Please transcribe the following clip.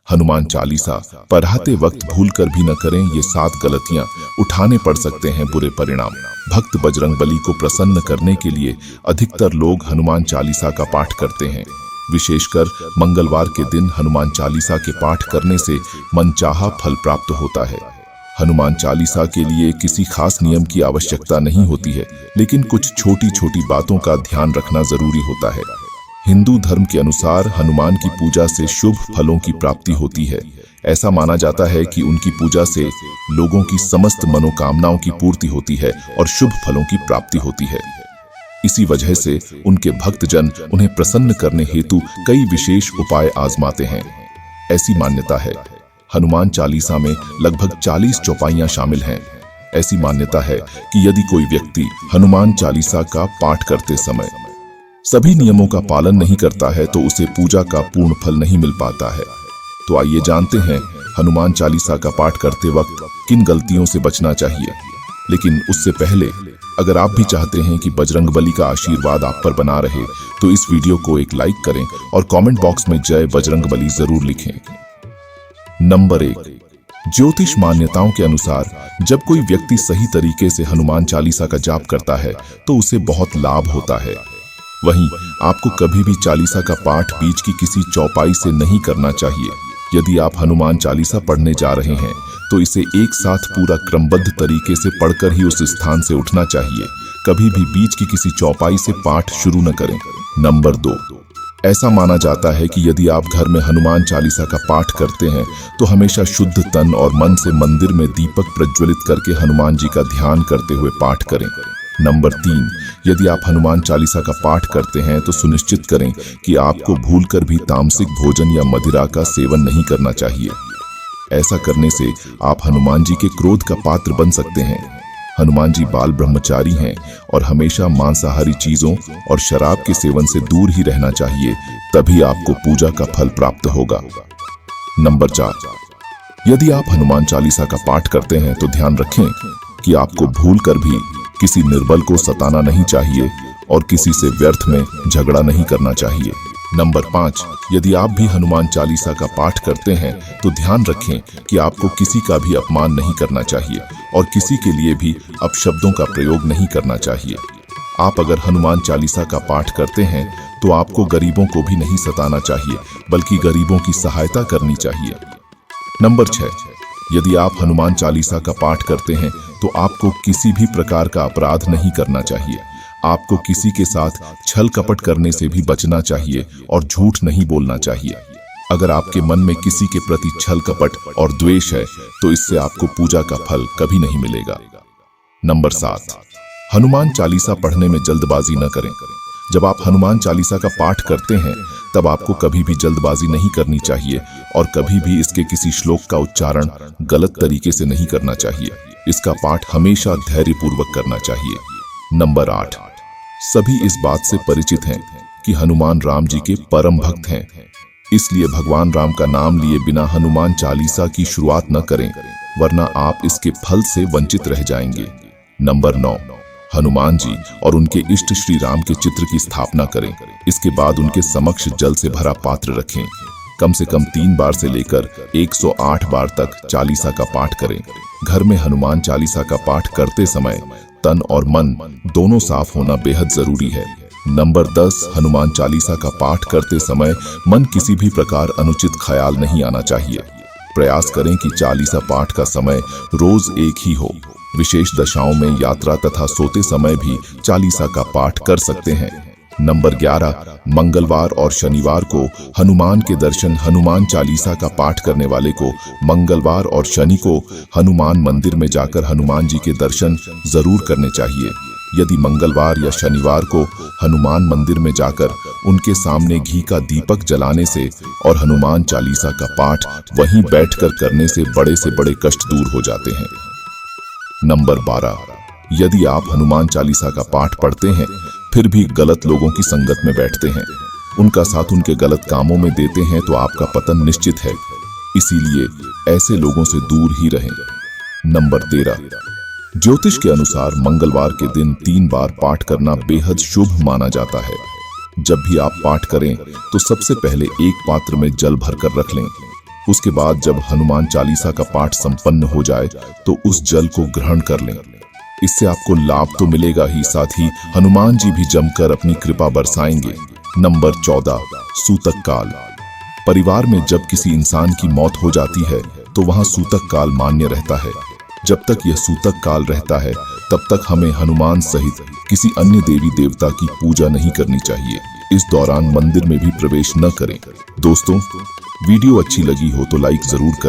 हनुमान चालीसा पढ़ाते वक्त भूल कर भी न करें, ये 7 गलतियां उठाने पड़ सकते हैं बुरे परिणाम। भक्त बजरंगबली को प्रसन्न करने के लिए अधिकतर लोग हनुमान चालीसा का पाठ करते हैं। विशेषकर मंगलवार के दिन हनुमान चालीसा के पाठ करने से मनचाहा फल प्राप्त होता है। हनुमान चालीसा के लिए किसी खास नियम की आवश्यकता नहीं होती है, लेकिन कुछ छोटी छोटी बातों का ध्यान रखना जरूरी होता है। हिंदू धर्म के अनुसार हनुमान की पूजा से शुभ फलों की प्राप्ति होती है। ऐसा माना जाता है कि उनकी पूजा से लोगों की समस्त मनोकामनाओं की पूर्ति होती है और शुभ फलों की प्राप्ति होती है। इसी वजह से उनके भक्तजन उन्हें प्रसन्न करने हेतु कई विशेष उपाय आजमाते हैं। ऐसी मान्यता है हनुमान चालीसा में लगभग 40 चौपाइयां शामिल हैं। ऐसी मान्यता है कि यदि कोई व्यक्ति हनुमान चालीसा का पाठ करते समय सभी नियमों का पालन नहीं करता है तो उसे पूजा का पूर्ण फल नहीं मिल पाता है। तो आइए जानते हैं हनुमान चालीसा का पाठ करते वक्त किन गलतियों से बचना चाहिए। लेकिन उससे पहले अगर आप भी चाहते हैं कि बजरंगबली का आशीर्वाद आप पर बना रहे तो इस वीडियो को एक लाइक करें और कमेंट बॉक्स में जय बजरंगबली जरूर लिखें। नंबर 1, ज्योतिष मान्यताओं के अनुसार जब कोई व्यक्ति सही तरीके से हनुमान चालीसा का जाप करता है तो उसे बहुत लाभ होता है। वहीं आपको कभी भी चालीसा का पाठ बीच की किसी चौपाई से नहीं करना चाहिए। यदि आप हनुमान चालीसा पढ़ने जा रहे हैं तो इसे एक साथ पूरा क्रमबद्ध तरीके से पढ़कर ही उस स्थान से उठना चाहिए। कभी भी बीच की किसी चौपाई से पाठ शुरू न करें। नंबर 2, ऐसा माना जाता है कि यदि आप घर में हनुमान चालीसा का पाठ करते हैं तो हमेशा शुद्ध तन और मन से मंदिर में दीपक प्रज्वलित करके हनुमान जी का ध्यान करते हुए पाठ करें। नंबर 3, यदि आप हनुमान चालीसा का पाठ करते हैं तो सुनिश्चित करें कि आपको भूलकर भी तामसिक भोजन या मदिरा का सेवन नहीं करना चाहिए। ऐसा करने से आप हनुमान जी के क्रोध का पात्र बन सकते हैं। हनुमान जी बाल ब्रह्मचारी हैं और हमेशा मांसाहारी चीजों और शराब के सेवन से दूर ही रहना चाहिए, तभी आपको पूजा का फल प्राप्त होगा। नंबर 4, यदि आप हनुमान चालीसा का पाठ करते हैं तो ध्यान रखें कि आपको भूलकर भी किसी निर्बल को सताना नहीं चाहिए और किसी से व्यर्थ में झगड़ा नहीं करना चाहिए। नंबर 5, यदि आप भी हनुमान चालीसा का पाठ करते हैं तो ध्यान रखें कि आपको किसी का भी अपमान नहीं करना चाहिए और किसी के लिए भी अपशब्दों का प्रयोग नहीं करना चाहिए। आप अगर हनुमान चालीसा का पाठ करते हैं तो आपको गरीबों को भी नहीं सताना चाहिए, बल्कि गरीबों की सहायता करनी चाहिए। नंबर 6, यदि आप हनुमान चालीसा का पाठ करते हैं तो आपको किसी भी प्रकार का अपराध नहीं करना चाहिए। आपको किसी के साथ छल कपट करने से भी बचना चाहिए और झूठ नहीं बोलना चाहिए। अगर आपके मन में किसी के प्रति छल कपट और द्वेष है तो इससे आपको पूजा का फल कभी नहीं मिलेगा। नंबर 7, हनुमान चालीसा पढ़ने में जल्दबाजी न करें। जब आप हनुमान चालीसा का पाठ करते हैं तब आपको कभी भी जल्दबाजी नहीं करनी चाहिए और कभी भी इसके किसी श्लोक का उच्चारण गलत तरीके से नहीं करना चाहिए। इसका पाठ हमेशा धैर्यपूर्वक करना चाहिए। नंबर 8, सभी इस बात से परिचित हैं कि हनुमान राम जी के परम भक्त हैं, इसलिए भगवान राम का नाम लिए बिना हनुमान चालीसा की शुरुआत न करें, वरना आप इसके फल से वंचित रह जाएंगे। नंबर 9, हनुमान जी और उनके इष्ट श्री राम के चित्र की स्थापना करें। इसके बाद उनके समक्ष जल से भरा पात्र रखें। कम से कम 3 बार से लेकर 108 बार तक चालीसा का पाठ करें। घर में हनुमान चालीसा का पाठ करते समय तन और मन दोनों साफ होना बेहद जरूरी है। नंबर 10, हनुमान चालीसा का पाठ करते समय मन किसी भी प्रकार अनुचित ख्याल नहीं आना चाहिए। प्रयास करें कि चालीसा पाठ का समय रोज एक ही हो। विशेष दशाओं में यात्रा तथा सोते समय भी चालीसा का पाठ कर सकते हैं। नंबर 11, मंगलवार और शनिवार को हनुमान के दर्शन। हनुमान चालीसा का पाठ करने वाले को मंगलवार और शनि को हनुमान मंदिर में जाकर हनुमान जी के दर्शन जरूर करने चाहिए। यदि मंगलवार या शनिवार को हनुमान मंदिर में जाकर उनके सामने घी का दीपक जलाने से और हनुमान चालीसा का पाठ वहीं बैठकर करने से बड़े कष्ट दूर हो जाते हैं। नंबर 12, यदि आप हनुमान चालीसा का पाठ पढ़ते हैं फिर भी गलत लोगों की संगत में बैठते हैं, उनका साथ उनके गलत कामों में देते हैं तो आपका पतन निश्चित है, इसीलिए ऐसे लोगों से दूर ही रहें। नंबर 13, ज्योतिष के अनुसार मंगलवार के दिन 3 बार पाठ करना बेहद शुभ माना जाता है। जब भी आप पाठ करें तो सबसे पहले एक पात्र में जल भरकर रख लें। उसके बाद जब हनुमान चालीसा का पाठ संपन्न हो जाए तो उस जल को ग्रहण कर लें। इससे आपको लाभ तो मिलेगा ही, साथ ही हनुमान जी भी जमकर अपनी कृपा बरसाएंगे। नंबर 14, सूतक काल। परिवार में जब किसी इंसान की मौत हो जाती है तो वहां सूतक काल मान्य रहता है। जब तक यह सूतक काल रहता है तब तक हमें हनुमान सहित किसी अन्य देवी देवता की पूजा नहीं करनी चाहिए। इस दौरान मंदिर में भी प्रवेश न करें। दोस्तों, वीडियो अच्छी लगी हो तो लाइक जरूर करें।